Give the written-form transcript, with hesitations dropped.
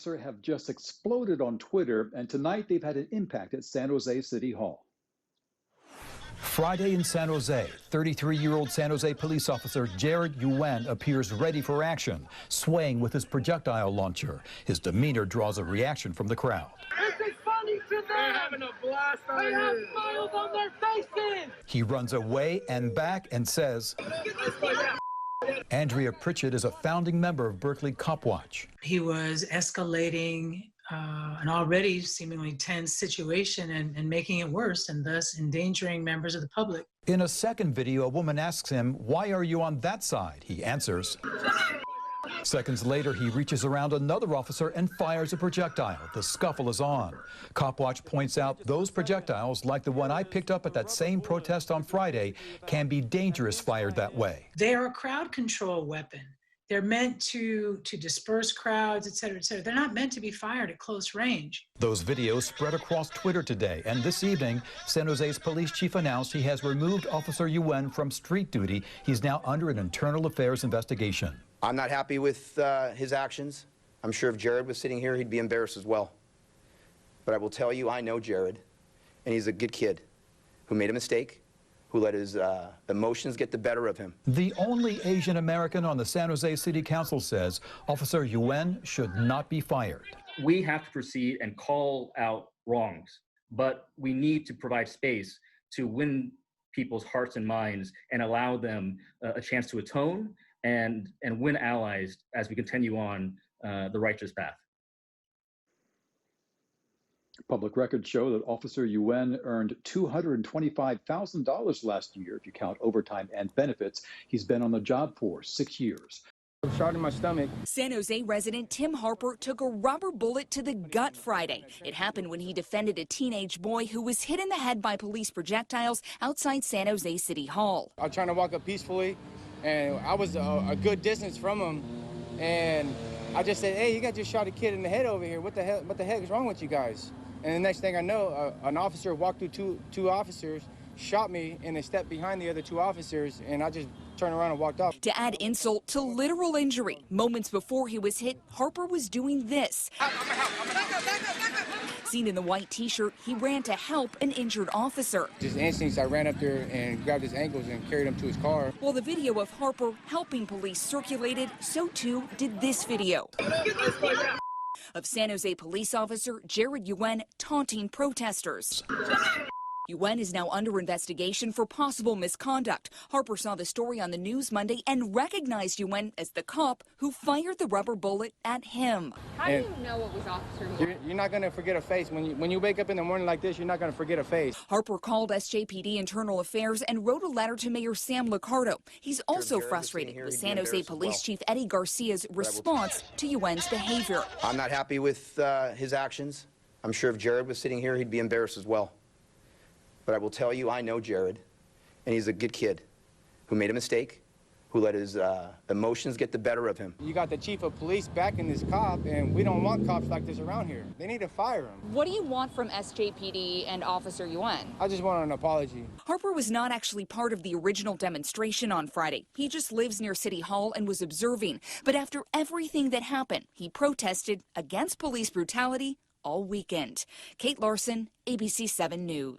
officer have just exploded on Twitter, and tonight they've had an impact at San Jose City Hall. Friday in San Jose, 33-year-old San Jose police officer Jared Yuen appears ready for action, swaying with his projectile launcher. His demeanor draws a reaction from the crowd. This is funny to them. They're having a blast on They have smiles on their faces. He runs away and back and says, Andrea Pritchett is a founding member of Berkeley Cop Watch. He was escalating an already seemingly tense situation and making it worse, and thus endangering members of the public. In a second video, a woman asks him, "Why are you on that side?" He answers. Seconds later, he reaches around another officer and fires a projectile. The scuffle is on. Cop Watch points out those projectiles, like the one I picked up at that same protest on Friday, can be dangerous fired that way. They are a crowd control weapon. They're meant to disperse crowds, et cetera, et cetera. They're not meant to be fired at close range. Those videos spread across Twitter today, and this evening, San Jose's police chief announced he has removed Officer Yuen from street duty. He's now under an internal affairs investigation. I'm not happy with his actions. I'm sure if Jared was sitting here, he'd be embarrassed as well. But I will tell you, I know Jared, and he's a good kid who made a mistake, who let his emotions get the better of him. The only Asian American on the San Jose City Council says Officer Yuen should not be fired. We have to proceed and call out wrongs, but we need to provide space to win people's hearts and minds and allow them a chance to atone and win allies as we continue on the righteous path. Public records show that Officer Yuen earned $225,000 last year, if you count overtime and benefits. He's been on the job for 6 years. Shot in my stomach. San Jose resident Tim Harper took a rubber bullet to the gut Friday. It happened when he defended a teenage boy who was hit in the head by police projectiles outside San Jose City Hall. I was trying to walk up peacefully, and I was a good distance from him, and I just said, "Hey, you guys just shot a kid in the head over here. What the heck is wrong with you guys?" And the next thing I know, an officer walked through two officers, shot me, and they stepped behind the other two officers, and I just turned around and walked off. To add insult to literal injury, moments before he was hit, Harper was doing this. Back up. Seen in the white T-shirt, he ran to help an injured officer. Just instincts, I ran up there and grabbed his ankles and carried him to his car. While the video of Harper helping police circulated, so too did this video of San Jose police officer Jared Yuen taunting protesters. Yuen is now under investigation for possible misconduct. Harper saw the story on the news Monday and recognized Yuen as the cop who fired the rubber bullet at him. How do you know it was Officer Yuen? You're not going to forget a face. When you wake up in the morning like this, you're not going to forget a face. Harper called SJPD Internal Affairs and wrote a letter to Mayor Sam Liccardo. He's also frustrated with San Jose Police Chief Eddie Garcia's response to Yuen's behavior. I'm not happy with his actions. I'm sure if Jared was sitting here, he'd be embarrassed as well. But I will tell you, I know Jared, and he's a good kid who made a mistake, who let his emotions get the better of him. You got the chief of police backing this cop, and we don't want cops like this around here. They need to fire him. What do you want from SJPD and Officer Yuen? I just want an apology. Harper was not actually part of the original demonstration on Friday. He just lives near City Hall and was observing. But after everything that happened, he protested against police brutality all weekend. Kate Larson, ABC 7 News.